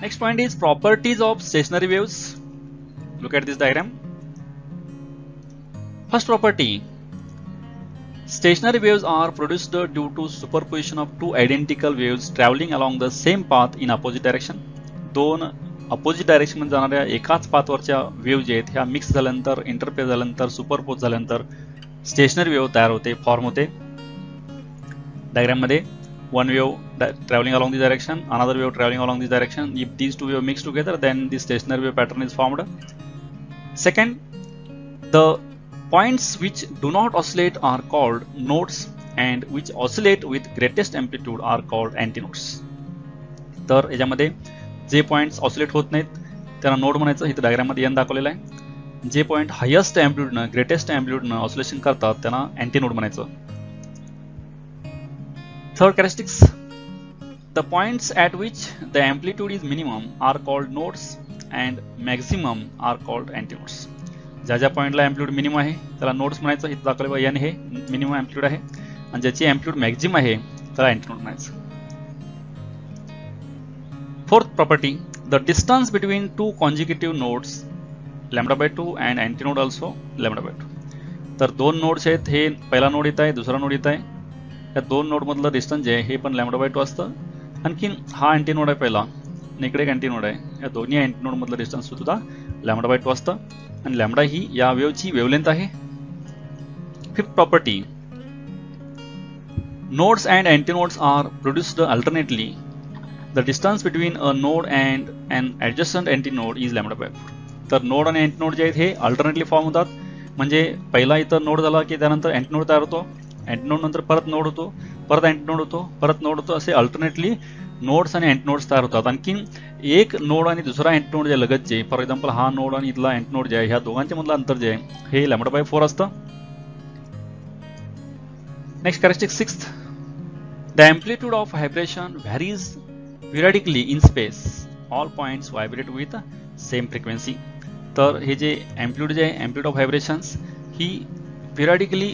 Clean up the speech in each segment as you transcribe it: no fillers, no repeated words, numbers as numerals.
Next point is properties of stationary waves. Look at this diagram. First property, stationary waves are produced due to superposition of two identical waves traveling along the same path in opposite direction. दोन opposite direction मध्ये जाणाऱ्या एकाच पाथवरच्या wave जे आहेत ह्या mix झाल्यानंतर interface झाल्यानंतर superpose झाल्यानंतर स्टेशनरी वेव्ह तयार होते, फॉर्म होते. डायग्राम मध्ये one wave traveling along this direction, another wave traveling along this direction. If these two waves mix together, then the stationary wave pattern is formed. Second, the points which do not oscillate are called nodes, and which oscillate with greatest amplitude are called antinodes. तर याच्यामध्ये जे points oscillate होत नाहीत त्यांना node म्हणायचं. इथे diagram मध्ये n दाखवलेला आहे. जे पॉइंट हायेस्ट एम्प्लिट्यूडनं ग्रेटेस्ट एम्प्लिट्यूडनं ऑसिलेशन करतात त्यांना अँटीनोड म्हणायचं. Third characteristics, the points at which the amplitude is minimum are called nodes and maximum are called antinodes. ज्या ज्या पॉइंटला एम्प्लिट्यूड मिनिमम आहे त्याला नोड्स म्हणायचं. इथे दाखवले n हे मिनिमम एम्प्लिट्यूड आहे आणि ज्याची एम्प्लिट्यूड मॅक्झिमम आहे त्याला अँटीनोड म्हणायचं. Fourth property, the distance between two consecutive nodes lambda by 2 and antinode also lambda by 2. तर दोन नोड्स आहेत, हे पहिला नोड येत आहे, दुसरा नोड येत आहे. या दोन नोड मधलं डिस्टन्स जे आहे हे पण लॅम्बडा बाय 2 असतं. आणखीन हा अँटीनोड आहे पहिला आणि इकडे एक अँटीनोड आहे. या दोन्ही अँटीनोड मधलं डिस्टन्स सुद्धा लॅम्बडा बाय 2 असतं आणि लॅम्बडा ही या वेव्हची वेव्हलेंथ आहे. Fifth property, nodes and antinodes are produced alternately. The distance between a node and an adjacent antinode is lambda by 4. तर नोड आणि अँटीनोड जे आहेत हे अल्टरनेटली फॉर्म होतात. म्हणजे पहिला इथं नोड झाला की त्यानंतर अँटीनोड तयार होतो, अँटीनोड नंतर परत नोड होतो, परत अँटीनोड होतो, परत नोड होतो. असे अल्टरनेटली नोड्स आणि अँटीनोड्स तयार होतात. आणखीन एक नोड आणि दुसरा अँटीनोड जे लगतचे, फॉर एक्झाम्पल हा नोड आणि इथला अँटीनोड जे आहे ह्या दोघांच्या मधलं अंतर जे आहे हे लॅम्बडा बाय 4 असतं. Next characteristic sixth, the amplitude of vibration varies periodically in space. All points vibrate with same frequency. तर हे जे एम्प्लिट्यूड जे आहे, एम्प्लिट्यूड ऑफ व्हायब्रेशन्स ही periodically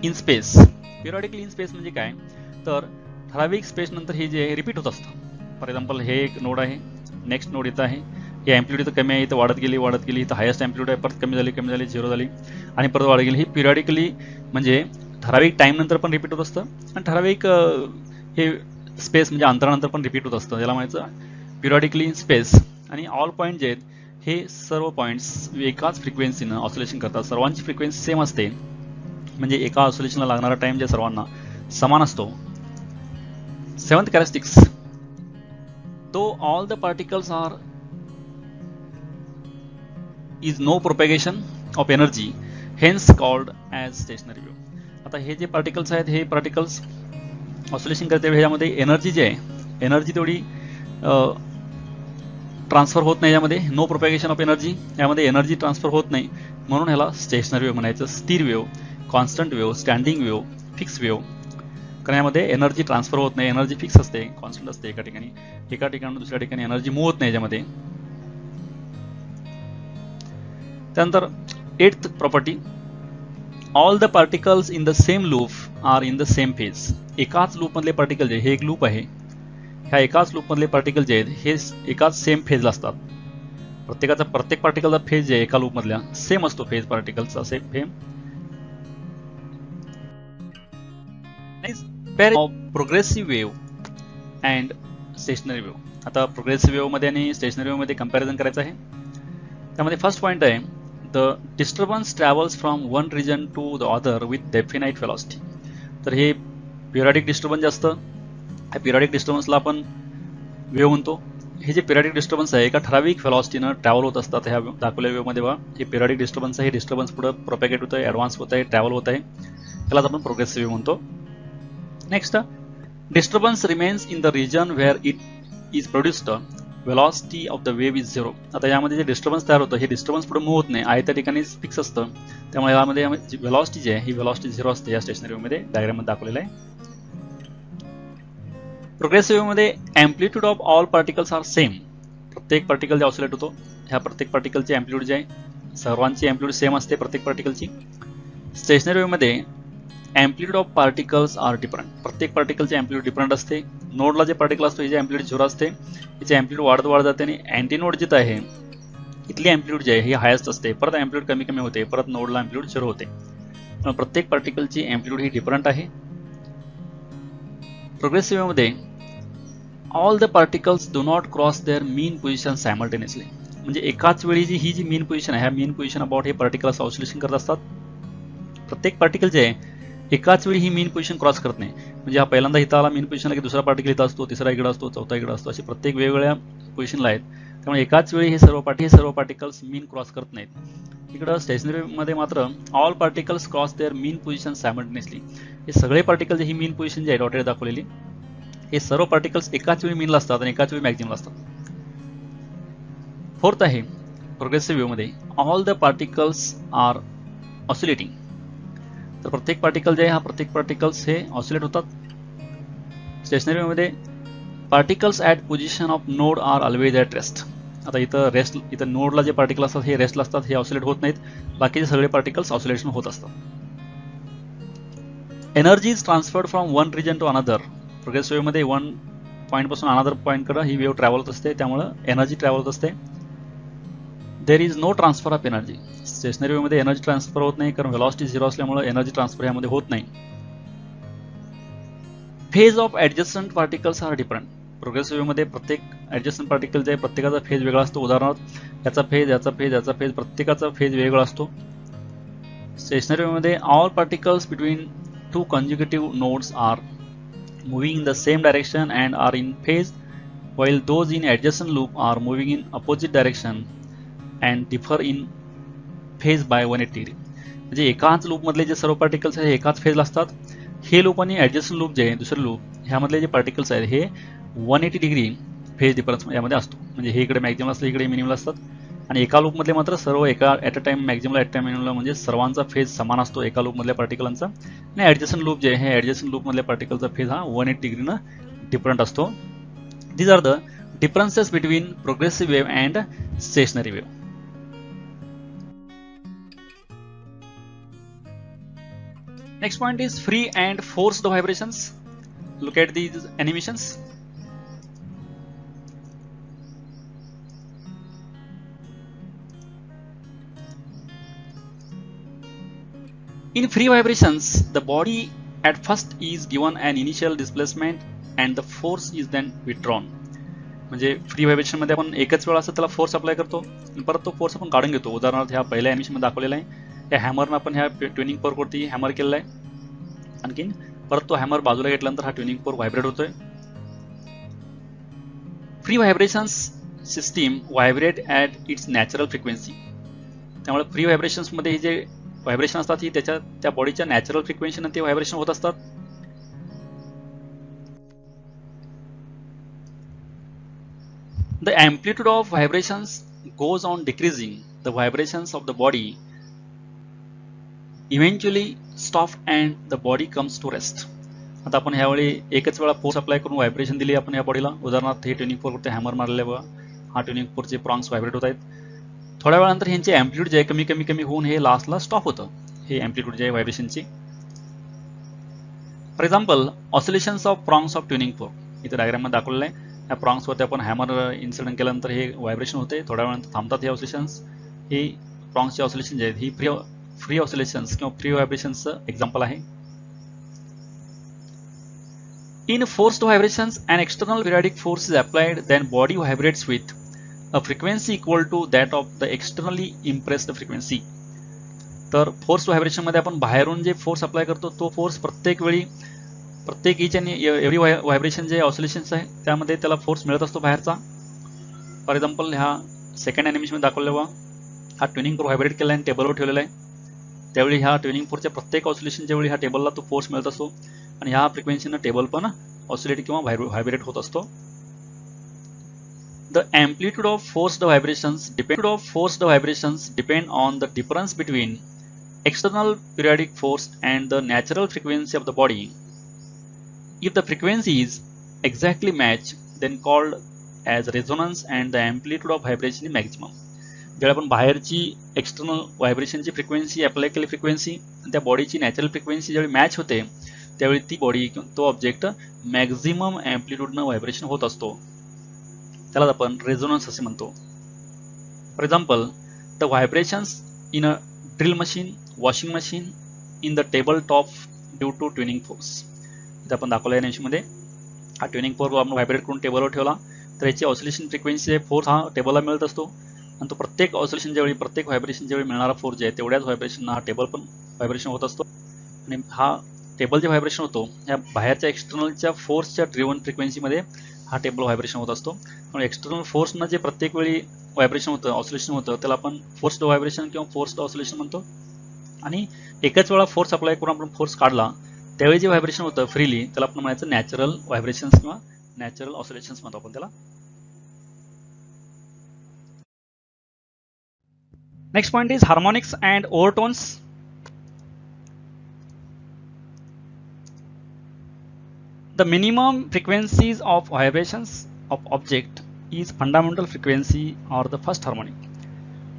in space. Periodically in space म्हणजे काय, तर ठराविक स्पेस नंतर हे जे रिपीट होत असतं. फॉर एक्झाम्पल हे एक नोड आहे, नेक्स्ट नोड इथं आहे, हे एम्प्लिट्यूड इथं कमी आहे, इथं वाढत गेली, इथं हायेस्ट एम्प्लिट्यूड आहे, परत कमी झाली, झिरो झाली आणि परत वाढत गेली. ही पिरियडिकली म्हणजे ठराविक टाइम नंतर पण रिपीट होत असतं आणि ठराविक हे स्पेस म्हणजे अंतरानंतर पण रिपीट होत असतं. याला म्हणायचं पिरियडिकली इन स्पेस. आणि ऑल पॉईंट जे आहेत हे सर्व पॉईंट्स एकाच फ्रिक्वेन्सीनं ऑसिलेशन करतात. सर्वांची फ्रिक्वेन्सी सेम असते, म्हणजे एका ऑसिलेशनला लागणारा टाइम जे सर्वांना समान असतो. Seventh characteristics, though all the particles are is no propagation of energy, hence called as stationary wave. आता हे जे पार्टिकल्स आहेत हे पार्टिकल्स ऑसिलेशन करते वेळी ह्यामध्ये एनर्जी जी आहे, एनर्जी तेवढी ट्रान्सफर होत नाही. यामध्ये नो प्रोपॅगेशन ऑफ एनर्जी, यामध्ये एनर्जी ट्रान्सफर होत नाही, म्हणून ह्याला स्टेशनरी वेव्ह म्हणायचं. स्थिर wave, constant wave, standing wave, fix wave. कारण यामध्ये एनर्जी ट्रान्सफर होत नाही, एनर्जी फिक्स असते, कॉन्स्टंट असते. एका ठिकाणी दुसऱ्या ठिकाणी एनर्जी मूव्ह होत नाही याच्यामध्ये. त्यानंतर eighth property, all the particles in the same loop are in the same phase. एकाच लूप मधले पार्टिकल जे, हे एक लूप आहे, ह्या एकाच लूप मधले पार्टिकल जे आहेत हे एकाच सेम फेजला असतात. प्रत्येक पार्टिकलचा फेज जे आहे एका लूप मधल्या सेम असतो, फेज पार्टिकलचा same fame. Progressive wave and stationary wave. आता प्रोग्रेसिव्ह वेव्ह मध्ये आणि स्टेशनरी वेव्ह मध्ये कंपॅरिझन करायचं आहे. त्यामध्ये फर्स्ट पॉइंट आहे, the disturbance travels from one region to the other with definite velocity. तर हे पिरियडिक डिस्टर्बन्स जे असतं, ह्या पिरियडिक डिस्टर्बन्सला आपण वेव्ह म्हणतो. हे जे पिरियडिक डिस्टर्बन्स आहे एका ठराविक व्हेलॉसिटीनं ट्रॅव्हल होत असतात. ह्या दाखवलेल्या वेव्हमध्ये बघा, हे पिरियडिक डिस्टर्बन्स आहे, हे डिस्टर्बन्स पुढे प्रोपॅगेट होत आहे, ॲडव्हान्स होत आहे, ट्रॅव्हल होत आहे, त्यालाच आपण प्रोग्रेसिव्ह वेव्ह म्हणतो. Next, disturbance remains in the region where it is produced, velocity of the wave is 0. आता यामध्ये जे डिस्टर्बन्स तयार होतं हे डिस्टर्बन्स पुढे मूव्ह होत नाही, आहे त्या ठिकाणी फिक्स असतं. त्यामुळे यामध्ये वेलॉसिटी जी आहे ही वेलॉसिटी 0 असते. या स्टेशनरी वेव्हमध्ये डायग्राम मध्ये दाखवलेलं आहे. प्रोग्रेसिव्ह वेव्हमध्ये amplitude of all particles are same. प्रत्येक पार्टिकल जे ऑसिलेट होतो ह्या प्रत्येक पार्टिकलची एम्प्लिट्यूड जे आहे सर्वांची एम्प्लिट्यूड सेम असते प्रत्येक पार्टिकलची. स्टेशनरी वेव्हमध्ये amplitude of particles are different. प्रत्येक पार्टिकलची एम्प्लिट्यूड डिफरंट असते. नोडला जे पार्टिकल असतो याची अँप्लिट्यूड 0 असते, याची अँप्लिट्यूड वाढत जाते आणि अँटी नोड जिथं आहे इथली अँप्लिट्यूड जी आहे ही हायस्ट असते, परत अँप्लिट्यूड कमी कमी होते, परत नोडला अँप्लिट्यूड 0 होते. प्रत्येक पार्टिकलची अँप्लिट्यूड ही डिफरंट आहे. प्रोग्रेसिव्ह वेव्ह मध्ये all the particles do not cross their mean position simultaneously. म्हणजे एकाच वेळी ही जी मीन पोझिशन आहे, ह्या मीन पोझिशन अबाउट हे पार्टिकल्स ऑसिलेशन करत असतात. प्रत्येक पार्टिकल जे आहे एकाच वेळी ही मीन पोझिशन क्रॉस करत नाही. म्हणजे हा पहिल्यांदा इथं आला मीन पोझिशनला की दुसरा पार्टिकल इथं असतो, तिसरा इकडे असतो, चौथा इकडे असतो, असे प्रत्येक वेगवेगळ्या पोझिशनला आहेत. त्यामुळे एकाच वेळी हे सर्व पार्टिकल्स मीन क्रॉस करत नाहीत. इकडं स्टेशनरी मध्ये मात्र all particles cross their mean position simultaneously. हे सगळे पार्टिकल ही मीन पोझिशन जी आहे डॉटेड दाखवलेली, हे सर्व पार्टिकल्स एकाच वेळी मीनला असतात आणि एकाच वेळी मॅक्झिमला असतात. फोर्थ आहे प्रोग्रेसिव्ह वेव्ह मध्ये all the particles are oscillating. तर प्रत्येक पार्टिकल जे आहे हा प्रत्येक पार्टिकल्स हे ऑसिलेट होतात. स्टेशनरी वेव्ह मध्ये particles at position of node are always at rest. आता इथं नोडला जे पार्टिकल असतात हे रेस्टला असतात, हे ऑसिलेट होत नाहीत. बाकीचे सगळे पार्टिकल्स ऑसिलेशन होत असतात. Energy is transferred from one region to another. Progressive wave मध्ये वन पॉईंट पासून अनदर पॉईंट कडे ही वेव्ह ट्रॅव्हल होत असते, त्यामुळे एनर्जी ट्रॅव्हल होत असते. There is no transfer of energy. Stationary wave मध्ये एनर्जी ट्रान्सफर होत नाही, कारण व्हेलॉसिटी 0 असल्यामुळे एनर्जी ट्रान्सफर यामध्ये होत नाही. Phase of adjacent particles are different. Progressive wave मध्ये प्रत्येक ऍडजस्टंट पार्टिकल जे प्रत्येकाचा फेज वेगळा असतो. उदाहरणार्थ याचा फेज, याचा फेज, याचा फेज, प्रत्येकाचा फेज वेगळा असतो. स्टेशनरी वेव्ह मध्ये all particles between two consecutive nodes are moving in the same direction and are in phase, while those in adjacent loop are moving in opposite direction and differ in phase by 180 degree. म्हणजे एकाच loop मधले जे सर्व particles आहेत हे एकाच फेजला असतात. हे लूप आणि ऍडजस्टंट लूप जे आहे दुसरे लूप, ह्यामधले जे पार्टिकल्स आहेत हे 180 डिग्री फेज डिफरन्स यामध्ये असतो. म्हणजे हे इकडे मॅक्झिमम असतं, इकडे मिनिमम असतात. आणि एका लूप मधले मात्र सर्व एका ॲट अ टाइम मॅक्झिममला ॲट टाइम मिनिममला, म्हणजे सर्वांचा फेज समान असतो एका लूप मधल्या पार्टिकलांचा. आणि ऍडजस्टंट लूप जे आहे ऍडजस्टंट लूप मधल्या पार्टिकलचा फेज हा 180 डिग्रीनं डिफरंट असतो. These are the differences between progressive wave and stationary wave. Next point is free and forced vibrations. Look at these animations. In free vibrations, the body at first is given an initial displacement and the force is then withdrawn. म्हणजे free vibration मध्ये आपण एकच वेळा असं त्याला force apply करतो आणि परत तो फोर्स आपण काढून घेतो. उदाहरणार्थ ह्या पहिल्या एनिमेशन मध्ये दाखवलेला आहे, या हॅमरनं आपण ह्या ट्युनिंग फोर्क वरती हॅमर केलेला आहे. आणखीन परत तो हॅमर बाजूला घेतल्यानंतर हा ट्युनिंग फोर्क व्हायब्रेट होतोय. Free vibrations system vibrate at its natural frequency. त्यामुळे फ्री व्हायब्रेशन्स मध्ये हे जे व्हायब्रेशन असतात ही त्या बॉडीच्या नॅचरल फ्रिक्वेन्सीने ते व्हायब्रेशन होत असतात. The amplitude of vibrations goes on decreasing. The vibrations of the body eventually stop and the body comes to rest. आता आपण ह्यावेळी एकच वेळा फोर्स अप्लाय करून व्हायब्रेशन दिली आपण या बॉडीला. उदाहरणार्थ हे ट्युनिंग फोर्कवरती हॅमर मारले बघा, हा ट्युनिंग फोर्कचे प्रॉन्ग्स व्हायब्रेट होत आहेत. थोड्या वेळानंतर ह्यांचे अँप्लिट्यूड जे आहे कमी कमी कमी होऊन हे लास्टला स्टॉप होतं, हे अँप्लिट्यूड जे आहे व्हायब्रेशनची. For example oscillations of prongs of tuning fork इथे डायग्राम मध्ये दाखवलेलं आहे. या प्रॉन्ग्सवरती आपण हॅमर इन्सिडेंट केल्यानंतर हे व्हायब्रेशन होते, थोड्या वेळानंतर थांबतात हे ऑसिलेशन्स. ही प्रॉन्ग्सची ऑसिलेशन जे आहेत ही फ्री ऑसिलेशन्स किंवा फ्री व्हायब्रेशन्सचं एक्झाम्पल आहे. In forced vibrations, an external periodic force is applied, then body vibrates with a frequency equal to that of the externally impressed frequency. तर फोर्स व्हायब्रेशन मध्ये आपण बाहेरून जे force apply करतो तो force प्रत्येक वेळी प्रत्येक इच आणि एव्हरी व्हायब्रेशन जे ऑसिलेशन्स आहे त्यामध्ये त्याला फोर्स मिळत असतो बाहेरचा. फॉर एक्झाम्पल ह्या सेकंड ॲनिमेशन मध्ये दाखवलेला हा ट्युनिंग फोर्क व्हायब्रेट केला आणि टेबलवर ठेवलेला आहे. त्यावेळी ह्या ट्युनिंग फोर्कच्या प्रत्येक ऑसिलेशनच्या वेळी ह्या टेबलला तो फोर्स मिळत असतो आणि ह्या फ्रिक्वेन्सीनं टेबल पण ऑसिलेट किंवा व्हायब्रेट होत असतो. The amplitude of forced vibrations depend on the difference between external periodic force and the natural frequency of the body. If the frequencies exactly match, then called as resonance and the amplitude of vibration is maximum. जेव्हा आपण बाहेरची external व्हायब्रेशनची frequency apply केली frequency त्या बॉडीची natural frequency ज्यावेळी match होते त्यावेळी ती बॉडी तो ऑब्जेक्ट मॅक्झिमम अँप्लिट्यूडनं व्हायब्रेशन होत असतो. त्याला आपण रेझोनन्स असे म्हणतो. For example, the vibrations in a drill machine, washing machine, in the table top due to tuning force. इथे आपण दाखवलं मध्ये हा ट्युनिंग फोर्स आपण व्हायब्रेट करून टेबलवर ठेवला तर याची ऑसिलेशन फ्रिक्वेन्सी फोर्स हा टेबलला मिळत असतो आणि तो प्रत्येक ऑसिलेशन ज्यावेळी प्रत्येक व्हायब्रेशन ज्यावेळी मिळणारा फोर्स जे आहे तेवढ्याच व्हायब्रेशन हा टेबल पण व्हायब्रेशन होत असतो. आणि हा टेबल जे व्हायब्रेशन होतो या बाहेरच्या एक्सटर्नलच्या फोर्सच्या ड्रिव्हन फ्रिक्वेन्सीमध्ये हा टेबल व्हायब्रेशन होत असतो. म्हणून एक्सटर्नल फोर्सनं जे प्रत्येक वेळी व्हायब्रेशन होतं, ऑसिलेशन होतं, त्याला आपण फोर्स्ड व्हायब्रेशन किंवा फोर्स्ड ऑसिलेशन म्हणतो. आणि एकच वेळा फोर्स अप्लाय करून आपण फोर्स काढला त्यावेळी जे व्हायब्रेशन होतं फ्रीली त्याला आपण म्हणायचं नॅचरल व्हायब्रेशन्स किंवा नॅचरल ऑसिलेशन्स म्हणतो आपण त्याला. Next point is harmonics and overtones. The minimum frequencies of vibrations of object is fundamental frequency or the first harmonic.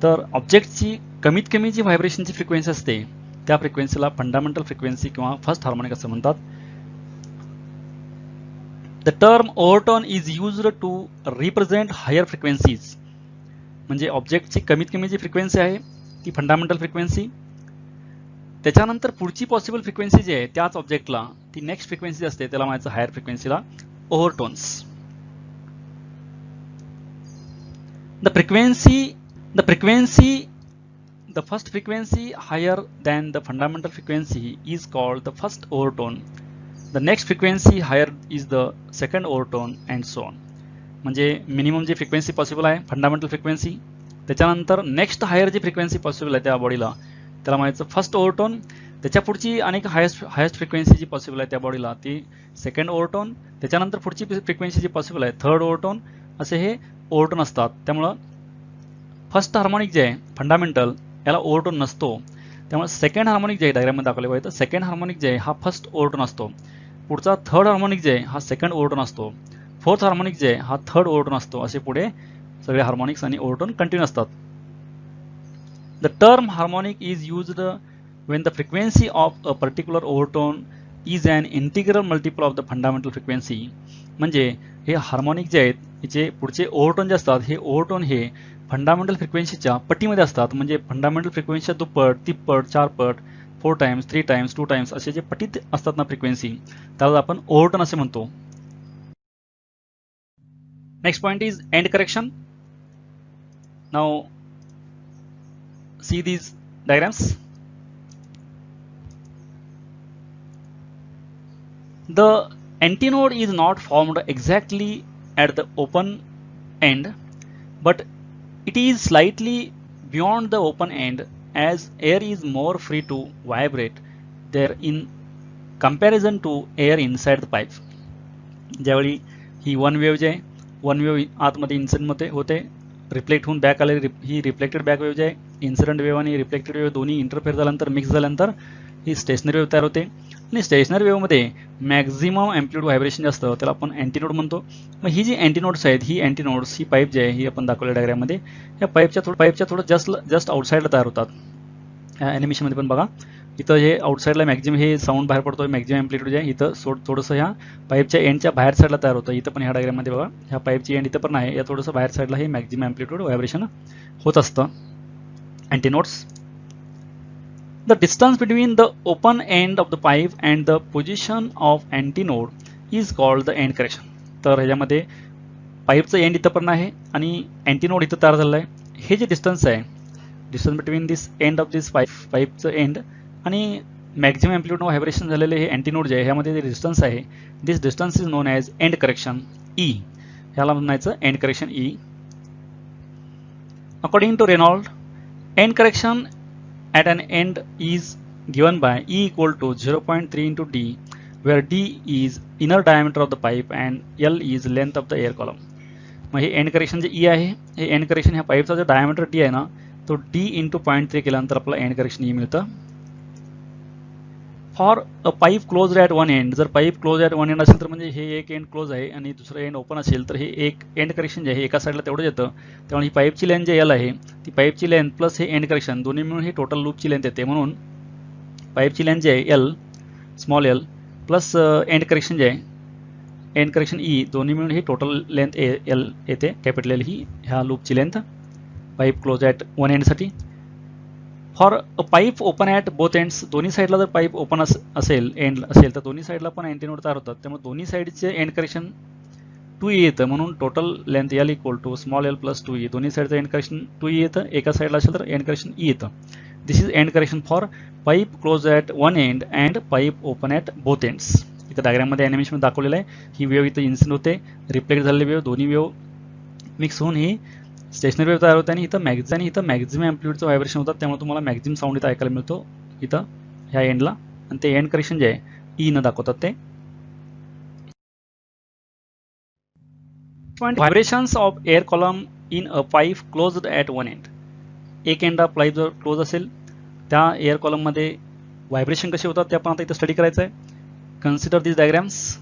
तर ऑब्जेक्टची कमीत कमी जी व्हायब्रेशनची फ्रिक्वेन्सी असते त्या फ्रिक्वेन्सीला फंडामेंटल फ्रिक्वेन्सी किंवा फर्स्ट हार्मोनिक असं म्हणतात. The term overtone is used to represent higher frequencies. म्हणजे ऑब्जेक्टची कमीत कमी जी फ्रिक्वेन्सी आहे ती फंडामेंटल फ्रिक्वेन्सी, त्याच्यानंतर पुढची पॉसिबल फ्रिक्वेन्सी जी आहे त्याच ऑब्जेक्टला ती नेक्स्ट फ्रिक्वेन्सी असते त्याला म्हणायचं higher फ्रिक्वेन्सीला ओव्हरटोन्स. The first frequency higher than the fundamental frequency is called the first overtone. The next frequency higher is the second overtone and so on. म्हणजे मिनिमम जी फ्रिक्वेन्सी पॉसिबल आहे fundamental frequency, त्याच्यानंतर next higher जी frequency possible आहे त्या बॉडीला त्याला म्हणायचं first ओव्हरटोन, त्याच्या पुढची अनेक हायेस्ट फ्रिक्वेन्सी जी पॉसिबल आहे त्या बॉडीला ती सेकंड ओव्हरटोन, त्याच्यानंतर पुढची फ्रिक्वेन्सी जी पॉसिबल आहे थर्ड ओव्हरटोन, असे हे ओव्हरटोन असतात. त्यामुळं फर्स्ट हार्मोनिक जे आहे फंडामेंटल याला ओव्हरटोन नसतो. त्यामुळे सेकंड हार्मोनिक जे आहे डायग्राममध्ये दाखवले पाहिजे तर सेकंड हार्मोनिक जे आहे हा फर्स्ट ओव्हरटोन असतो. पुढचा थर्ड हार्मोनिक जे आहे हा सेकंड ओव्हरटोन असतो. फोर्थ हार्मोनिक जे आहे हा थर्ड ओव्हरटोन असतो. असे पुढे सगळे हार्मोनिक्स आणि ओव्हरटोन कंटिन्यू असतात. The term harmonic is used when the frequency of a particular overtone is an integral multiple of the fundamental frequency. म्हणजे हे हार्मोनिक जे आहेत जे पुढचे ओव्हरटोन जे असतात हे ओव्हरटोन हे फंडामेंटल फ्रिक्वेन्सीच्या पट्टीमध्ये असतात. म्हणजे फंडामेंटल फ्रिक्वेन्सीच्या दुप्पट, तिप्पट, 4 पट, 4 टाइम्स, 3 टाइम्स, 2 टाइम्स असे जे पट्टीत असतात ना फ्रिक्वेन्सी त्याला आपण ओव्हरटोन असे म्हणतो. Next point is end correction. Now see these diagrams. The antinode is not formed exactly at the open end, but it is slightly beyond the open end as air is more free to vibrate there in comparison to air inside the pipe. ज्यावेळी ही one wave जे आहे one wave आतमध्ये incident होते reflect होऊन back आले, ही reflected back wave जे आहे incident wave आणि रिफ्लेक्टेड वेव दोन्ही इंटरफेअर झाल्यानंतर मिक्स झाल्यानंतर ही स्टेशनरी वेव तयार होते. आणि स्टेशनरी वेवमध्ये मॅक्झिमम अँप्लिट्यूड व्हायब्रेशन जे असतं त्याला आपण अँटीनोड म्हणतो. मग ही जी अँटीनोड्स आहेत ही अँटीनोड्स ही पाईप जी आहे ही आपण दाखवल्या डायग्राममध्ये या पाईपच्या थोडं जस्ट आउटसाईडला तयार होतात. ॲनिमेशनमध्ये पण बघा इथं हे आउटसाईडला मॅक्झिमम हे साऊंड बाहेर पडतो मॅक्झिमम अँप्लिट्यूड जे आहे इथं थोडंसं ह्या पाईपच्या एंडच्या बाहेर साईडला तयार होतं. इथं पण ह्या डायग्राममध्ये बघा ह्या पाईपची एंड इथं पण आहे या थोडंसं बाहेर साईडला हे मॅक्झिमम अँप्लिट्यूड व्हायब्रेशन होत असतं अँटीनोड्स. The distance between the open end of the pipe and the position of antinode is called the end correction. तर ह्याच्यामध्ये पाईपचं एंड इथं पण आहे आणि अँटीनोड इथं तयार झालेलं आहे. हे जे डिस्टन्स आहे distance between this end of this पाईपचं एंड आणि मॅक्झिमम अँप्लिट्यूड व्हायब्रेशन झालेले हे अँटीनोड जे आहे ह्यामध्ये जे डिस्टन्स आहे this distance is known as end correction E. ह्याला म्हणायचं end correction E. According to Reynold end correction at an end is given by E equal to 0.3 into D, where D is inner diameter of the pipe and L is length of the air column. मग हे end correction जे E आहे हे end correction ह्या पाईपचा जो diameter D आहे ना तो D इंटू 0.3 केल्यानंतर आपल्याला एंड करेक्शन E मिळतं. For a pipe close at one end, जर pipe close at one end असेल तर म्हणजे हे एक एंड क्लोज आहे आणि दुसरं एंड ओपन असेल तर हे एक एंड करेक्शन जे आहे एका साईडला तेवढं येतं. त्यामुळे ही पाईपची लेंथ जे एल आहे ती पाईपची लेंथ प्लस हे एंड करेक्शन दोन्ही मिळून ही टोटल लूपची लेंथ येते. म्हणून पाईपची लेंथ जी आहे L small L plus end correction जे आहे एंड करेक्शन ई दोन्ही मिळून ही टोटल लेंथ एल येते, कॅपिटल एल ही ह्या लूपची length pipe close at one एंडसाठी. For a pipe open at both ends, दोन्ही साईडला जर पाईप ओपन असेल एंड असेल तर दोन्ही साईडला पण अँटी नोड तयार होतात, त्यामुळे दोन्ही साईडचे एंड करेक्शन 2e येतं, म्हणून total length L equal to small L plus 2e. दोन्ही साईडचं एंड करेक्शन 2e येतं, एका साईडला असेल तर एंड करेक्शन ई येतं. This is end correction for pipe close at one end and pipe open at both ends. इथं डायग्राममध्ये animation दाखवलेलं आहे. ही वेव्ह इथं इन्सिडेंट होते, रिफ्लेक्ट झालेली वेव्ह, दोन्ही वेव्ह मिक्स होऊन ही स्टेशनरी वेव्ह तयार होते आणि इथं मॅक्झिमम अँप्लिट्यूडचं व्हायब्रेशन होतात, त्यामुळे तुम्हाला मॅक्झिमम साऊंड इथं ऐकायला मिळतो इथं ह्या एंडला. आणि ते एंड करेक्शन जे आहे ई न दाखवतात ते. Vibrations of air column in a pipe closed at one end. एक एंडला पाईप जर क्लोज असेल त्या एअर कॉलममध्ये व्हायब्रेशन कसे होतात ते आपण आता इथं स्टडी करायचं आहे. Consider this diagrams.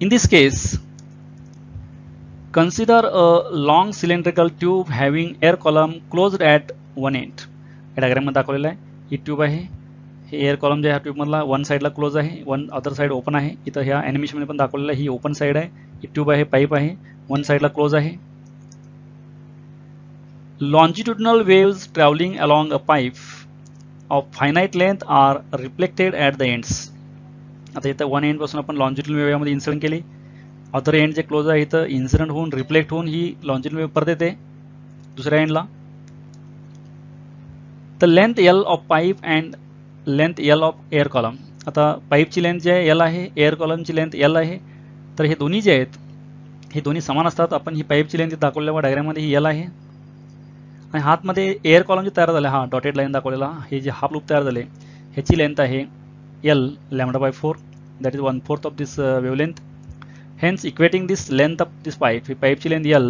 In this case, consider a long cylindrical tube having air column closed at one end. या डायग्राम मध्ये दाखवलेलं आहे. ही ट्यूब आहे, हे एअर कॉलम जे ह्या ट्यूब मधला वन साइडला क्लोज आहे, वन अदर साइड ओपन आहे. इथं ह्या ॲनिमेशन मध्ये पण दाखवलेलं आहे, ही ओपन साइड आहे, ही ट्यूब आहे, पाईप आहे, वन साइडला क्लोज आहे. Longitudinal waves traveling along a pipe of finite length are reflected at the ends. आता इथं वन एंड पासून आपण लॉन्जिट्युडनल वेव्ह यामध्ये इन्सिडेंट केली, अदर एंड जे क्लोज आहे इथं इन्सिडेंट होऊन रिफ्लेक्ट होऊन ही लॉन्जिट्युडनल वेव्ह परत येते दुसऱ्या एंडला. The length L of pipe and length L of air column. आता पाईपची लेंथ जी आहे एल आहे, एअर कॉलमची लेंथ एल आहे, तर हे दोन्ही जे आहेत हे दोन्ही समान असतात. आपण ही पाईपची लेंथ दाखवलेल्या डायग्राममध्ये ही एल आहे आणि हातमध्ये एअर कॉलम जे तयार झाले, हा डॉटेड लाईन दाखवलेला, हे जे हाफ लूप तयार झाले ह्याची लेंथ आहे L lambda by 4, that is 1/4 of this wavelength. Hence equating this length of this pipe, ही पाईपची लेंथ L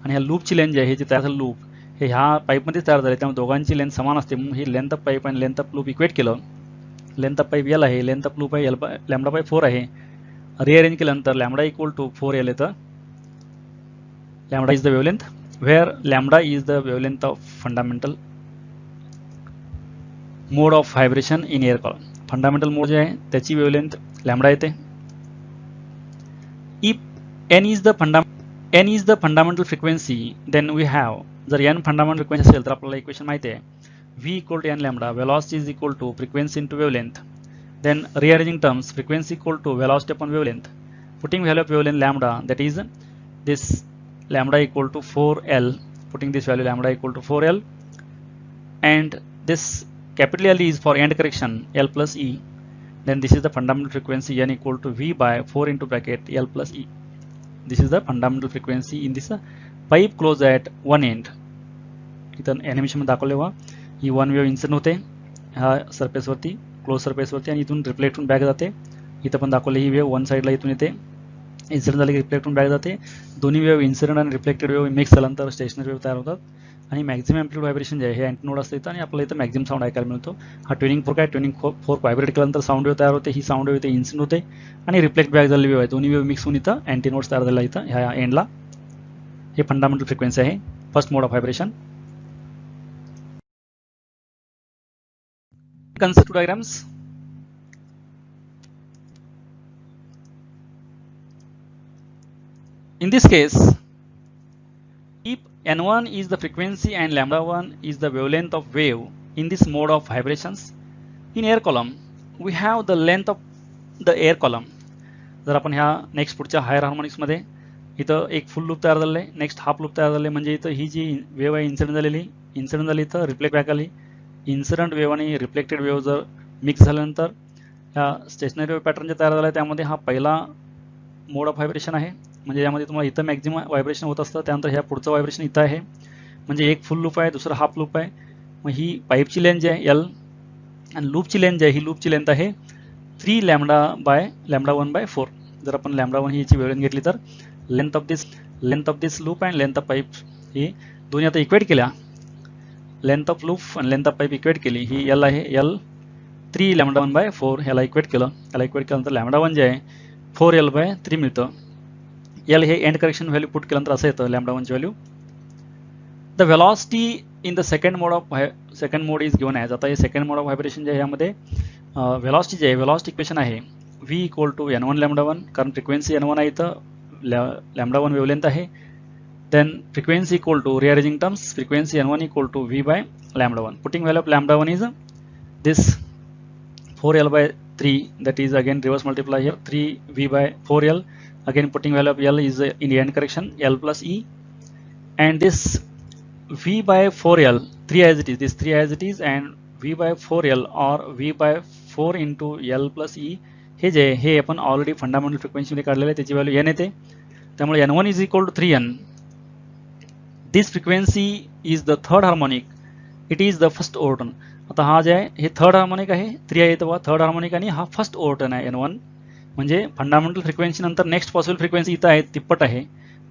आणि ह्या लूपची लेंथ जी आहे, हे जे तयार झालं लूप हे ह्या पाईपमध्ये तयार झाले, त्यामुळे दोघांची लेंथ समान असते, म्हणून ही लेंथ ऑफ पाईप आणि लेंथ ऑफ लूप इक्वेट केलं. लेंथ ऑफ पाईप L आहे, लेंथ ऑफ लूप आहे लॅम्बडा बाय 4 आहे. रिअरेंज केल्यानंतर लॅम्बडा इक्वल टू 4L येतं. Lambda is the wavelength, where lambda is the wavelength of fundamental mode of vibration in air column. Fundamental mode जे आहे त्याची wavelength lambda येते. If n is the fundamental frequency then we have, जर n fundamental frequency असेल तर आपल्याला equation माहिती आहे v equal to n lambda, velocity is equal to frequency into wavelength. Then rearranging terms, frequency equal to velocity upon wavelength, putting value of wavelength lambda, that is this lambda equal to 4L, putting this value lambda equal to 4L, and this capital L is for end correction L plus E. Then this is the fundamental frequency n equal to V by 4 into bracket L plus E. This is the fundamental frequency in this pipe closed at one end. इथं animation मध्ये दाखवले वा ही one wave incident होते ह्या सरफेसवरती, close सरफेसवरती, आणि इथून reflect होऊन back जाते. इथं पण दाखवले ही वेव्ह वन साईडला इथून येते, इन्सिडेंट झाली की रिफ्लेक्ट होऊन बॅक जाते. दोन्ही वेव्ह इन्सिडेंट आणि रिफ्लेक्टेड वेव्ह मिक्स झाल्यानंतर स्टेशनरी वेव्ह तयार होतात आणि मॅक्झिमम अँप्लिट्यूड व्हायब्रेशन जे आहे हे अँटी नोड असतं इथं, आणि आपल्याला इथं मॅक्झिमम साऊंड ऐकायला मिळतो. हा ट्युनिंग फोर्क आहे, ट्युनिंग फोर्क व्हायब्रेट केल्यानंतर साऊंड वेव्ह तयार होते, ही साऊंड वेव्ह इथे इन्सिडेंट होते आणि रिफ्लेक्ट बॅक झालेली वेव्ह आहे, दोन्ही वेव्ह मिक्स होऊन इथं अँटी नोड्स तयार झाला इथं ह्या एंडला. हे फंडामेंटल फ्रिक्वेन्सी आहे, first mode of vibration. Concept diagrams. In this case, if n1 is the frequency and lambda 1 is the wavelength of wave in this mode of vibrations in air column, we have the length of the air column. जर आपण ह्या next पुढच्या higher harmonics मध्ये इथं एक फुल loop तयार झाले, next half loop तयार झाले, म्हणजे इथं ही जी वेव्ह आहे इन्सिडेंट झाली इथं रिफ्लेक्ट बॅक आली. इन्सिडेंट वेव्ह आणि रिफ्लेक्टेड वेव्ह जर मिक्स झाल्यानंतर ह्या स्टेशनरी वेव्ह पॅटर्न जे तयार झाला त्यामध्ये हा पहिला मोड ऑफ व्हायब्रेशन आहे, म्हणजे यामध्ये तुम्हाला इथं मॅक्झिमम व्हायब्रेशन होत असतं. त्यानंतर ह्या पुढचं व्हायब्रेशन इथं आहे, म्हणजे एक फुल लूप आहे, दुसरं हाफ लूप आहे. मग ही पाईपची लेंथ जी आहे L आणि लूपची लेंथ जी आहे ही लूपची लेंथ आहे 3 लॅम्बडा बाय लॅम्बडा 1 बाय 4. जर आपण लॅम्बडा 1 ही याची वेवलेंथ घेतली तर length of this loop and length of pipe ही दोन्ही आता इक्वेट केल्या, लेंथ ऑफ लूप आणि लेंथ ऑफ पाईप इक्वेट केली, ही L आहे, L 3 लॅम्बडा 1 बाय 4 ह्याला इक्वेट केलं. ह्याला इक्वेट केल्यानंतर लॅम्बडा 1 जे आहे 4L बाय 3 मिळतं. L हे एंड करेक्शन व्हॅल्यू पुट केल्यानंतर असं येतं लॅम्बडा 1 ची value. The velocity in the second mode is given as. आता हे सेकंड मोड ऑफ व्हायब्रेशन जे आहे यामध्ये व्हेलॉसिटी जे आहे व्हेलॉसिटी इक्वेशन आहे v equal to n1 lambda 1, कारण फ्रिक्वेन्सी n1 आहे इथं लॅम्बडा 1 वेवलेंथ आहे. Then frequency equal to rearranging terms frequency n1 equal to v by lambda 1. Putting value of lambda 1 is this 4l by 3, that is again reverse multiply here 3v by 4l, again putting value of l is in the end correction l plus e, and this v by 4l 3 as it is, this 3 as it is, and v by 4l or v by 4 into l plus e हे जे हे आपण already fundamental frequency मध्ये काढलेले आहे, त्याची value n येते. त्यामुळे n1 is equal to 3n. This frequency is the third harmonic, it is the first overtone. आता हा जे आहे हे थर्ड हार्मोनिक आहे, 3 आहे तेव्हा थर्ड हार्मोनिक आणि हा फर्स्ट ओव्हरटोन आहे n1. म्हणजे फंडामेंटल फ्रिक्वेन्सी नंतर नेक्स्ट पॉसिबल फ्रिक्वेन्सी इथं आहे तिप्पट आहे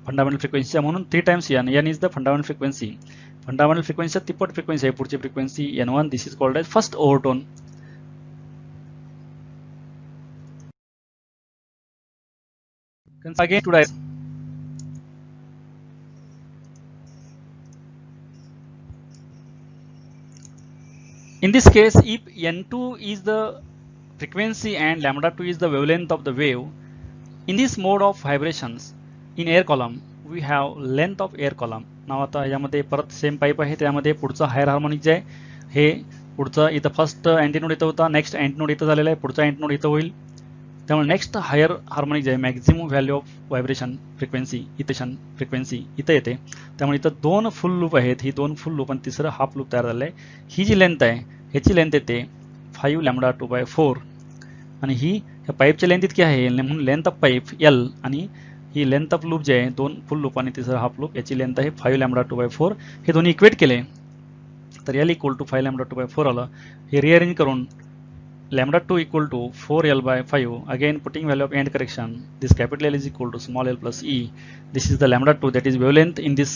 फंडामेंटल फ्रिक्वेन्सीच्या, म्हणून 3 times n is the fundamental frequency. Fundamental फ्रिक्वेन्सीचा तिप्पट फ्रिक्वेन्सी आहे पुढची frequency n1. This is called as first overtone. Again to dice. In this case, if n2 is the frequency and lambda 2 is the wavelength of the wave, in this mode of vibrations in air column we have length of air column. नाव आता यामध्ये परत same pipe आहे, त्यामध्ये पुढचा higher harmonic जे आहे हे पुढचा इथं फर्स्ट अँटीनोड इथं होता, नेक्स्ट अँटीनोड इथं झालेला आहे, पुढचा अँटीनोड इथं होईल. त्यामुळे नेक्स्ट हायर हार्मोनिक जे आहे maximum value of vibration frequency इथेशन फ्रिक्वेन्सी इथं येते. त्यामुळे इथं 2 फुल लूप आहेत, ही 2 फुल लूप आणि तिसरं हाफ लूप तयार झालं आहे. ही जी लेंथ आहे ह्याची लेंथ येते 5 लॅम्बडा 2 बाय 4 आणि ही ह्या पाईपची लेंथ इतकी आहे म्हणून लेंथ ऑफ पाईप एल आणि ही लेंथ ऑफ लूप जे आहे 2 फुल लूप आणि तिसरं हाफ लूप याची लेंथ आहे 5 लॅम्बडा 2 बाय 4. हे दोन्ही इक्वेट केले तर L equal to 5 lambda 2 by 4 आलं. हे रिअरेंज करून lambda 2 equal to 4l by 5, again putting value of end correction, this capital L is equal to small l plus e. This is the lambda 2 that is wavelength in this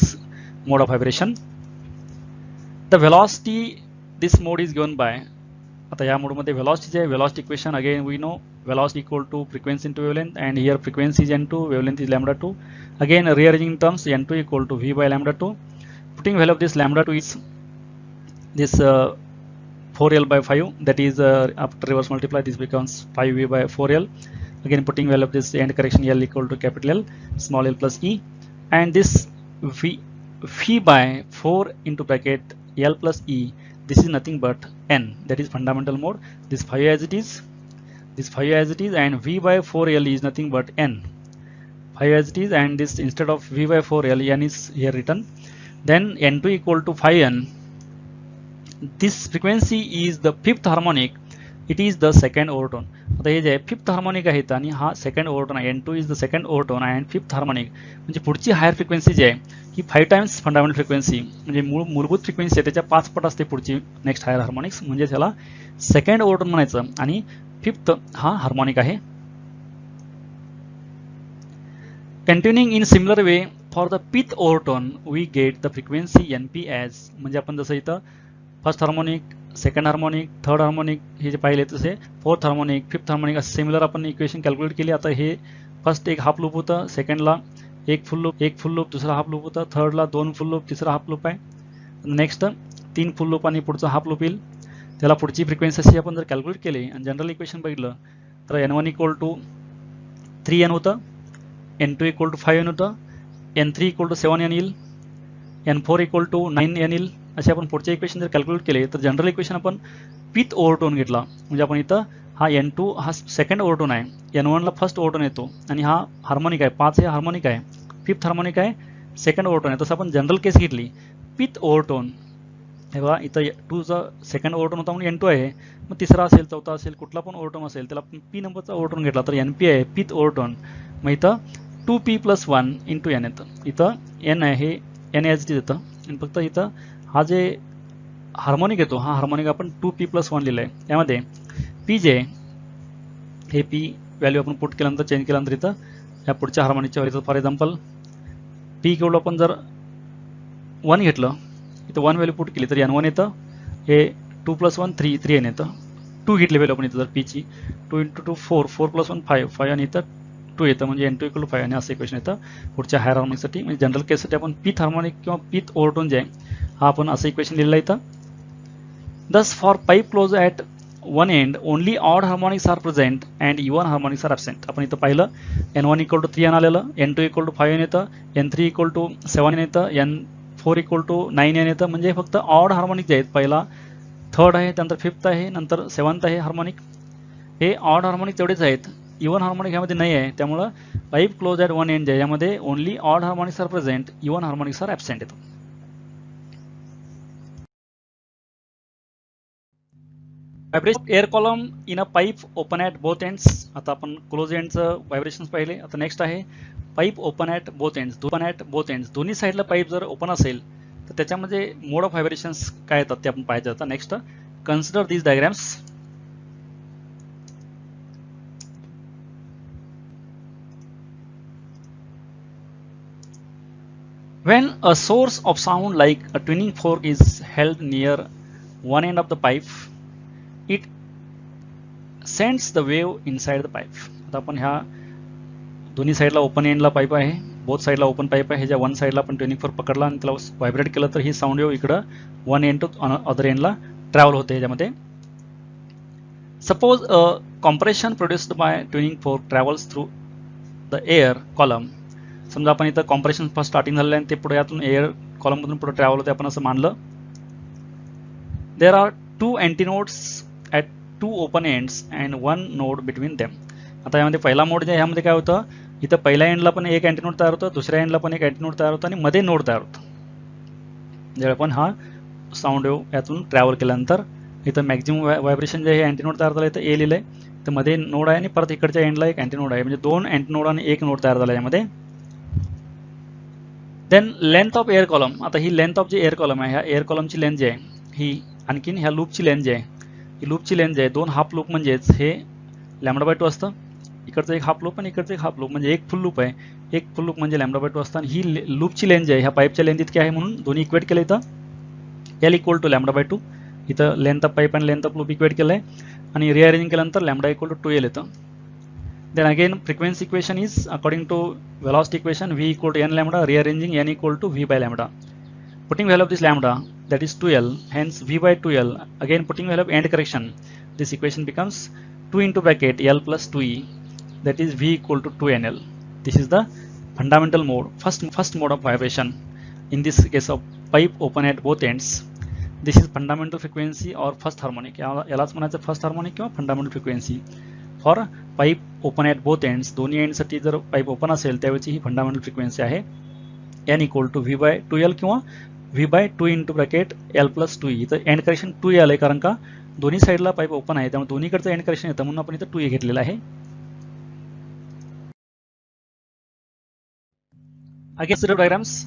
mode of vibration. The velocity this mode is given by, आता या मोड मध्ये velocity आहे, velocity equation again we know velocity equal to frequency into wavelength, and here frequency is n2, wavelength is lambda 2. Again rearranging terms, n2 equal to v by lambda 2. Putting value of this lambda 2 is this 4l by 5, that is after reverse multiply this becomes 5v by 4l. Again putting value of this end correction l equal to capital L small l plus e, and this v by 4 into bracket l plus e, this is nothing but n, that is fundamental mode. This 5 as it is, this 5 as it is, and v by 4l is nothing but n, 5 as it is, and this instead of v by 4l n is here written. Then n2 equal to 5n. This frequency is the fifth harmonic, it is the second overtone. आता हे जे आहे fifth harmonic आहे आणि हा second overtone आहे. n2 is the second overtone and fifth harmonic, म्हणजे पुढची हायर फ्रिक्वेन्सी जी आहे ही 5 टाइम्स फंडामेंटल फ्रिक्वेन्सी, म्हणजे मूलभूत फ्रिक्वेन्सी आहे त्याच्या 5 पट असते पुढची नेक्स्ट हायर हार्मोनिक्स, म्हणजे त्याला सेकंड ओव्हरटोन म्हणायचं आणि फिफ्थ हा हार्मोनिक आहे. Continuing in similar way for the fifth overtone we get the frequency np as, म्हणजे आपण जसं इथं first harmonic, second harmonic, third harmonic हे जे पाहिले तसे फोर्थ हार्मोनिक, फिफ्थ हार्मोनिक असं सिमिलर आपण इक्वेशन कॅल्क्युलेट केली. आता हे फर्स्ट एक हाफ लूप होतं, सेकंडला एक फुल लूप दुसरा हाफ लूप होता, थर्डला 2 फुल लूप तिसरा हाफ लूप आहे, नेक्स्ट 3 फुल लूप आणि पुढचा हाफ लूप येईल. त्याला पुढची फ्रिक्वेन्सी अशी आपण जर कॅल्क्युलेट केली आणि जनरल इक्वेशन बघितलं तर n1 इक्वल टू 3n होतं, n2 इक्वल टू 5n होतं, n3 इक्वल टू 7n येईल, n4 इक्वल टू 9n येईल. असे आपण पुढचे इक्वेशन जर कॅल्क्युलेट केले तर जनरल इक्वेशन आपण फिफ्थ ओव्हरटोन घेतला, म्हणजे आपण इथं हा n2 हा सेकंड ओव्हरटोन आहे, n1 ला फर्स्ट ओव्हरटोन येतो आणि हा हार्मोनिक आहे 5 हे हार्मोनिक आहे, फिफ्थ हार्मोनिक आहे सेकंड ओव्हरटोन आहे. तसं आपण जनरल केस घेतली फिफ्थ ओव्हरटोन, हे बघा इथं 2चा सेकंड ओव्हरटोन होता म्हणून n2 आहे, मग तिसरा असेल चौथा असेल कुठला पण ओव्हरटोन असेल त्याला p नंबरचा ओव्हरटोन घेतला तर np आहे फिफ्थ ओव्हरटोन. मग इथं 2p + 1 × n येतं, इथं n आहे हे n एच डी येतं आणि फक्त इथं हा जे हार्मोनिक येतो हा हार्मोनिक आपण 2p + 1 लिहिलं आहे. यामध्ये p जे हे p व्हॅल्यू आपण पुट केल्यानंतर चेंज केल्यानंतर इथं या पुढच्या हार्मोनिकच्या व्हॅल्यू फॉर एक्झाम्पल p केवढं आपण जर 1 घेतलं इथं 1 व्हॅल्यू पुट केली तर n1 येतं, हे 2 + 1 3n येतं. 2 घेतली व्हॅल्यू आपण इथं जर p ची 2 × 2 4 4 + 1 5 5 आणि इथं 2 येतं, म्हणजे N2 इक्वल टू 5 आणि असं इक्वेशन येतं पुढच्या हायर हार्मोनिकसाठी. म्हणजे जनरल केससाठी आपण पीथ हार्मोनिक किंवा पीथ ओव्हरटोन जे आहे हा आपण असं इक्वेशन लिहिलं इथं. Thus for pipe closed at one end only odd harmonics are present and even harmonics are absent. आपण इथं पाहिलं N1 इक्वल टू 3n आलेलं, N2 इक्वल टू 5n येतं, N3 इक्वल टू 7n येतं, N4 इक्वल टू 9n येतं. म्हणजे फक्त odd harmonic जे आहेत, पहिला थर्ड आहे, त्यानंतर फिफ्थ आहे, नंतर सेवन्थ आहे हार्मोनिक, हे ऑड हार्मोनिक तेवढेच आहेत, इवन हार्मोनिक ह्यामध्ये नाही आहे. त्यामुळं pipe close at one end यामध्ये only odd harmonics are present, even harmonics are absent येतो. Vibration air column in a pipe open at both ends. आता आपण क्लोज एंडचं व्हायब्रेशन्स पाहिले. आता नेक्स्ट आहे pipe open at both ends. Open at both ends, दोन्ही साईडला pipe जर ओपन असेल तर त्याच्यामध्ये मोड ऑफ व्हायब्रेशन्स काय येतात ते आपण पाहायचं. आता next consider these diagrams. When a source of sound like a tuning fork is held near one end of the pipe, it sends the wave inside the pipe. आता आपण ह्या दोन्ही साईडला ओपन एंडला पाईप आहे, बोथ साईडला open pipe आहे. ह्याच्या वन साईडला आपण ट्युनिंग फोर्क पकडला आणि त्याला व्हायब्रेट केलं तर ही साऊंड वेव इकडं वन एंड टू अदर एंडला ट्रॅव्हल होते. ह्याच्यामध्ये suppose a compression produced by tuning fork travels through the air column. समजा आपण इथं कॉम्प्रेशन फर्स्ट स्टार्टिंग झालेलं आहे, ते पुढे यातून एअर कॉलममधून पुढे ट्रॅव्हल होते, आपण असं मानलं. There are two antinodes at two open ends and one node between them. आता यामध्ये पहिला मोड जे आहे, ह्यामध्ये काय होतं, इथं पहिल्या एंडला पण एक अँटीनोड तयार होतं, दुसऱ्या एंडला पण एक अँटीनोड तयार होतं आणि मध्ये नोड तयार होतं. ज्यावेळी आपण हा साऊंड वेव यातून ट्रॅव्हल केल्यानंतर इथं मॅक्झिमम व्हायब्रेशन जे आहे अँटीनोड तयार झालं, इथं ए लिहिलंय, तर मध्ये नोड आहे आणि परत इकडच्या एंडला एक अँटीनोड आहे, म्हणजे दोन अँटीनोड आणि एक नोड तयार झाला यामध्ये. Then length of air column. आता ही लेंथ ऑफ जी एअर कॉलम आहे, ह्या एअर कॉलमची लेंथ जी आहे ही, आणखीन ह्या लूपची लेंथ जी आहे, ही लूपची लेंथ जी आहे, दोन हाफ लूप म्हणजेच हे λ/2 असतं. इकडचं एक हाफ लूप आणि इकडचं एक हाफ लूप, म्हणजे एक फुल लूप आहे, एक फुल लूप म्हणजे λ/2 असतं. आणि ही लूपची लेंथ जी आहे ह्या पाईपच्या लेंथ इतकी आहे, म्हणून दोन्ही इक्वेट केलं इथं. L equal to λ/2. इथं लेंथ ऑफ पाईप आणि लेंथ ऑफ लूप इक्वेट केलं आहे आणि रिअरेंजिंग केल्यानंतर λ इक्वल टू 2L येतं. Then again frequency equation is according to velocity equation v equal to n lambda, rearranging n equal to v by lambda. Putting value of this lambda, that is 2L, hence v by 2L. Again putting value of end correction, this equation becomes 2 into bracket L plus 2E, that is v equal to 2NL. This is the fundamental mode, first mode of vibration. In this case of pipe open at both ends, this is fundamental frequency or first harmonic. यालाच म्हणायचं first harmonic किंवा fundamental frequency for pipe open at both ends. दोन्ही एंडसाठी जर pipe open असेल त्यावेळी ही fundamental frequency आहे n equal to v by 2L किंवा v by 2 into bracket L plus 2E. इथं एंड करेक्शन 2E आलं आहे, कारण का दोन्ही साईडला पाईप ओपन आहे, त्यामुळे दोन्हीकडचं एंड करेक्शन येतं, म्हणून आपण इथं 2E घेतलेलं आहे. Again diagrams.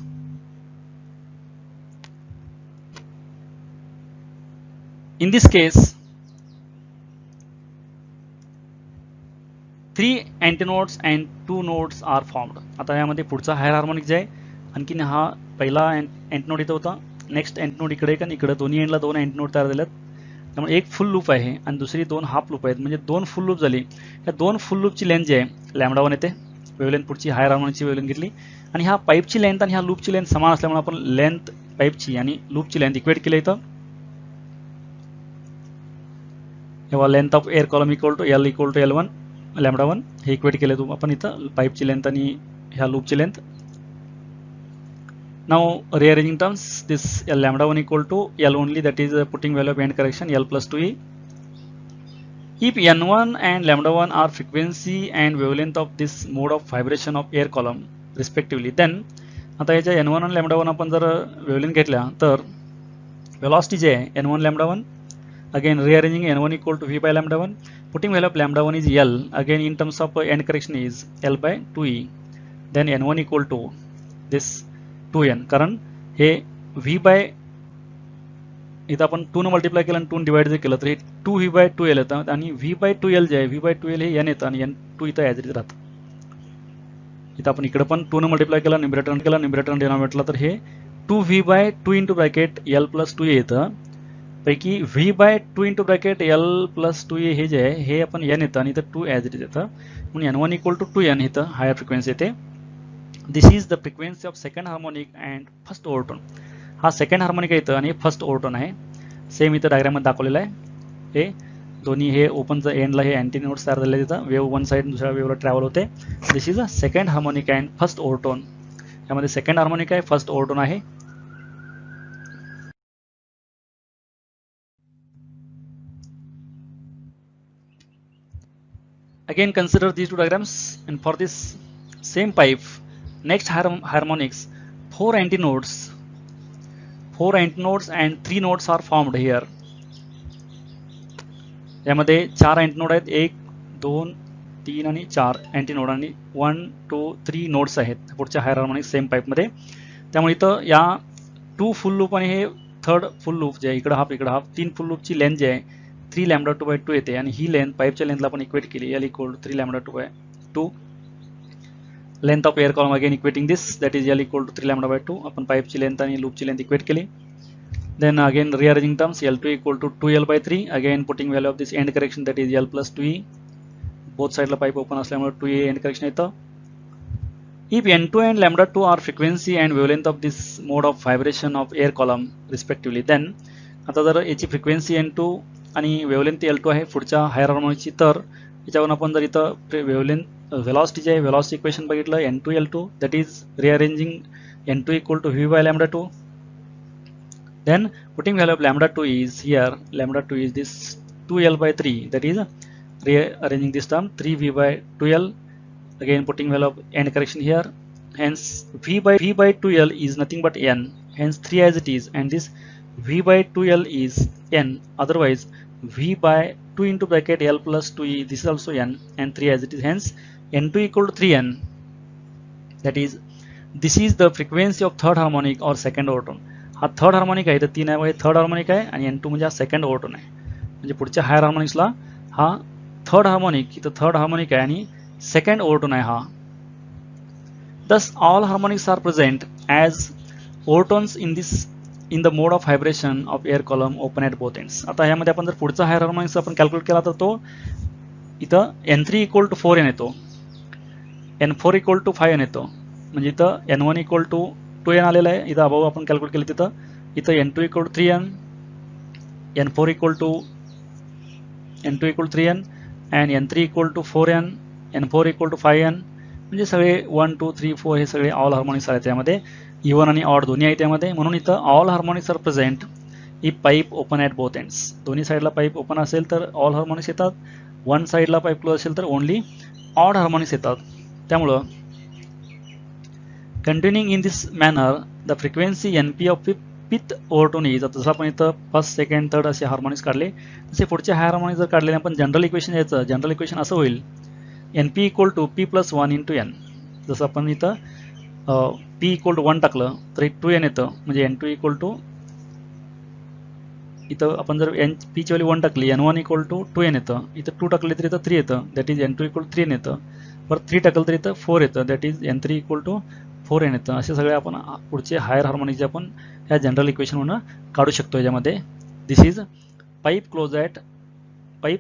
In this case, 3 antinodes and 2 nodes are formed. आता यामध्ये पुढचा हायर हार्मोनिक जे आहे, आणखीन हा पहिला अँटीनोड इथं होता, नेक्स्ट अँटीनोड इकडे एक आणि इकडे दोन्ही एंडला दोन अँटीनोड तयार झालेत. त्यामुळे एक फुल लूप आहे आणि दुसरी दोन हाफ लूप आहेत, म्हणजे दोन फुल लूप झाली. या दोन फुल लूपची लेंथ जी आहे λ1 येते, वेवलेंथ पुढची हायर हार्मोनिकची वेवलेंथ घेतली आणि ह्या पाईपची लेंथ आणि ह्या लूपची लेंथ समान असल्यामुळे आपण लेंथ पाईपची आणि लूपची लेंथ इक्वेट केली इथं. तेव्हा length of air column equal to L equal to L1 λ1 हे इक्वेट केले आपण इथं पाईपची लेंथ आणि ह्या लूपची length. Now rearranging terms, this λ1 equal to L only, that is putting value of end correction L plus 2E. If N1 and λ1 are frequency and wavelength of this mode of vibration of air column respectively, then आता याच्या N1 आणि λ1 आपण जर wavelength घेतल्या तर velocity जे आहे N1 λ1, again rearranging N1 equal to V by λ1, putting value of λ1 is L, again in terms of end correction is L by 2E, then N1 equal to this 2n, कारण हे v bye इथं आपण 2 न multiply केलं आणि 2 divide जर केलं तर हे 2v बाय 2l येतं आणि v बाय 2l जे आहे v बाय 2l हे n येतं आणि n2 इथं ॲज इट इज राहतं. इथं आपण इकडे पण 2 न मल्टिप्लाय केला, न्यूमरेटर डिनॉमिनेटरला, तर हे 2v by 2 into bracket L plus 2 येतं. पैकी V by 2 into bracket L plus 2 A हे जे आहे हे आपण एन येतं आणि इथं 2 ॲज इट इज येतं म्हणून N one equal to 2n इथं हायर फ्रिक्वेन्सी येते. This is the frequency of second harmonic and first overtone. हा सेकंड हार्मोनिक येतं आणि फर्स्ट ओव्हरटोन आहे. सेम इथं डायग्राममध्ये दाखवलेलं आहे. हे दोन्ही हे ओपनचं एंडला हे अँटी नोड्स तयार झालेले तिथं वेव्ह वन साईड दुसऱ्या वेव्हला ट्रॅव्हल होते. This is a second harmonic and first overtone. यामध्ये सेकंड हार्मोनिक आहे, फर्स्ट ओव्हरटोन आहे. Again consider these two diagrams, and for this same pipe next harmonics 4 antinodes and 3 nodes are formed here. यामध्ये 4 antinode आहेत, 1 2 3 आणि 4 antinode आणि 1 2 3 nodes आहेत पुढच्या higher harmonics same pipe मध्ये. त्यामुळे इथं या 2 फुल लूप आणि हे थर्ड फुल लूप जे आहे इकडं हाफ 3 फुल लूपची लेंथ जे आहे 3 लॅम्बडा 2 बाय 2 येते आणि ही लेंथ पाईपच्या लेंथला आपण इक्वेट केली L equal to 3 lambda 2 by 2. Length of air column again equating this that is L equal to 3 lambda by 2. आपण पाईपची लेंथ आणि लूपची लेंथ इक्वेट केली. Then again rearranging terms L2 equal to 2L by 3. Again putting value of this end correction that is L plus 2E. Both side ला pipe open असल्यामुळे 2E end correction येतं. If N2 and lambda 2 are frequency and wavelength of this mode of vibration of air column respectively, then आता जर याची frequency N2 आणि wavelength L2 आहे पुढच्या higher हार्मोनिकची, तर याच्यावरून आपण जर इथं wavelength velocity जे आहे velocity equation बघितलं N2 L2 that is rearranging N2 equal to V by lambda 2. Then putting value of lambda 2 is here, lambda 2 is this 2L by 3, that is rearranging this term 3V by 2L. Again putting value of end correction here, hence V by 2L is nothing but N, hence 3 as it is, and this V by 2L is N, otherwise V by 2 into bracket L plus 2E, this is also N, and 3 as it is, hence N2 equal to 3N. That is, this is the frequency of third harmonic or second overtone. हा third harmonic आहे, तर 3 आहे third harmonic आहे आणि N2 म्हणजे हा second overtone आहे. म्हणजे पुढच्या हायर हार्मोनिक्सला हा थर्ड हार्मोनिक, इथं थर्ड हार्मोनिक आहे आणि सेकंड ओव्हरटोन आहे हा. Thus all harmonics are present as overtones in the mode of vibration of air column open at both ends. आता यामध्ये आपण जर पुढचा हायर हार्मोनिक्स आपण कॅल्क्युलेट केला तर तो इथं N3 इक्वल टू 4N येतो, N4 इक्वल टू 5N येतो. म्हणजे इथं N1 इक्वल टू 2N आलेला आहे. इथं अबाव आपण कॅल्क्युलेट केलं इथं N2 equal to 3N, N4 equal to 3N and N3 equal to 4N, N4 equal to 5N. म्हणजे सगळे 1 2 3 4 हे सगळे ऑल हार्मोनिक्स आहेत त्यामध्ये, इवन आणि ऑड दोन्ही आहेत त्यामध्ये. म्हणून इथं all harmonics are present if pipe open at both ends. दोन्ही साईडला पाईप ओपन असेल तर ऑल हार्मोनिक्स येतात, वन साईडला पाईप क्लोज असेल तर ओनली ऑड हार्मोनिक्स येतात. त्यामुळं continuing in this manner the frequency NP of fifth overtone is, जसं आपण इथं फर्स्ट सेकंड थर्ड असे हार्मोनिक्स काढले तसे पुढचे हायर हार्मोनिक्स जर काढले आपण जनरल इक्वेशन यायचं, जनरल इक्वेशन असं होईल NP equal to P plus 1 into N. जसं आपण इथं P इक्वल टू 1 टाकलं तर 2N येतं, म्हणजे N2 इक्वल टू इथं आपण जर P ची व्हॅल्यू 1 टाकली N1 इक्वल टू 2N येतं, इथं 2 टाकले तर इथं 3 येतं, that is N2 equal to 3N येतं. परत 3 टाकलं तर इथं 4 येतं, that is N3 equal to 4N येतं. असे सगळे आपण पुढचे हायर हार्मोनिक जे आपण ह्या जनरल इक्वेशन म्हणून काढू शकतो. याच्यामध्ये this is pipe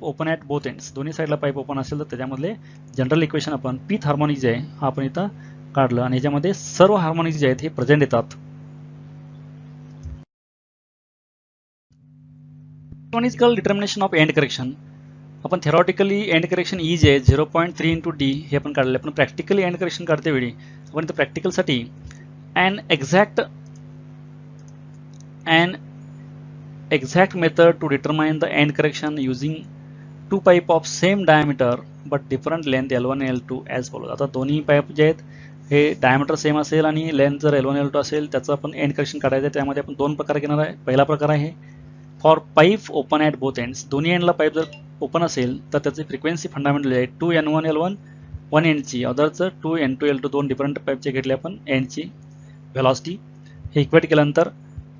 open at both ends. दोन्ही साईडला पाईप ओपन असेल तर त्याच्यामधले जनरल इक्वेशन आपण पीथ हार्मोनिक जे आहे हा आपण इथं काढलं आणि ह्याच्यामध्ये सर्व हार्मोनिक्स जे आहेत हे प्रेझेंट येतात. Harmonical determination of end correction. आपण थेरॉटिकली एंड करेक्शन ई जे 0.3 इंटू डी हे आपण काढले, पण प्रॅक्टिकली एंड करेक्शन काढते वेळी आपण इथं प्रॅक्टिकलसाठी an exact method to determine the end correction using two pipe of same diameter but different length L1 and L2 as follows. आता दोन्ही पाईप जे आहेत हे डायमीटर सेम असेल आणि लेंथ जर L1 L2 असेल त्याचं आपण एंड करेक्शन काढायचं आहे. त्यामध्ये आपण दोन प्रकार घेणार आहे. पहिला प्रकार आहे for pipe open at both ends. दोन्ही एंडला पाईप जर ओपन असेल तर त्याची फ्रिक्वेन्सी फंडामेंटल आहे 2N1 L1 one एंडची, अदरचं 2N2 L2 दोन डिफरंट पाईपचे घेतले आपण एंडची व्हेलॉसिटी. हे इक्वेट केल्यानंतर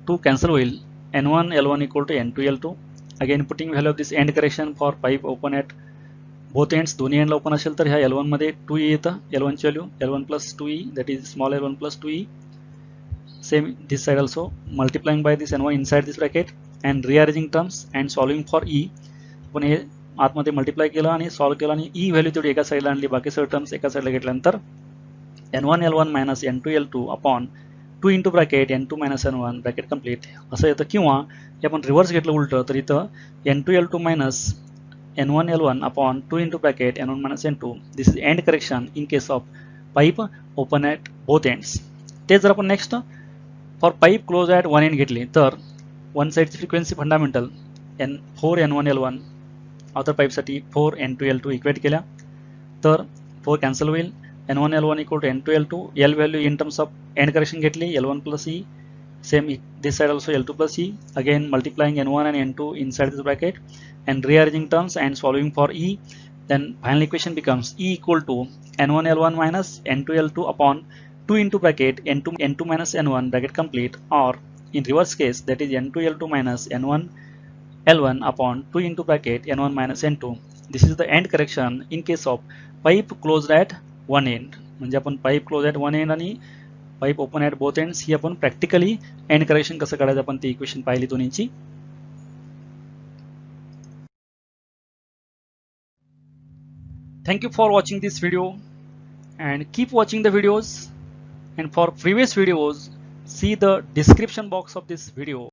2 कॅन्सल होईल, N1 L1 equal to N2 L2. Again putting value of this end correction for pipe open at both ends. दोन्ही एंडला ओपन असेल तर ह्या L1 मध्ये 2E येतं, L1 ची value L1 plus 2E that is small L1 plus 2E. Same this side also multiplying by this N1 inside this bracket and rearranging terms and solving for E. आपण हे आतमध्ये multiply केलं आणि solve केलं आणि E value तेवढी एका साईडला आणली, बाकी सर्व टर्म्स एका साईडला घेतल्यानंतर n1 L1 minus n2 L2 upon 2 into bracket n2 minus n1 bracket complete असं येतं. किंवा हे आपण रिव्हर्स घेतलं उलटं तर इथं n2 L2 minus n1 L1 upon 2 into bracket n1 minus n2. This is end correction in case of pipe open at both ends. ते जर आपण next for pipe close at one end घेतली तर one साईडची frequency fundamental four n1 L1 other पाईपसाठी 4 n2 L2 equate केल्या तर 4 cancel होईल. n1 L1 equal to n2 L2. L value in terms of end correction घेतली L1 plus E. Same this side also L2 plus E. Again multiplying n1 and n2 inside this bracket and rearranging terms and solving for E. Then final equation becomes E equal to n1 L1 minus n2 L2 upon 2 into bracket n2 minus n1 bracket complete, or in reverse case that is n2 L2 minus n1 L1 upon 2 into bracket n1 minus n2. This is the end correction in case of pipe closed at one end. म्हणजे आपण pipe close at one end आणि pipe open at both ends ही आपण practically end correction कसं काढायचं आपण ती equation पाहिली दोन्हीची. Thank you for watching this video and keep watching the videos, and for previous videos see the description box of this video.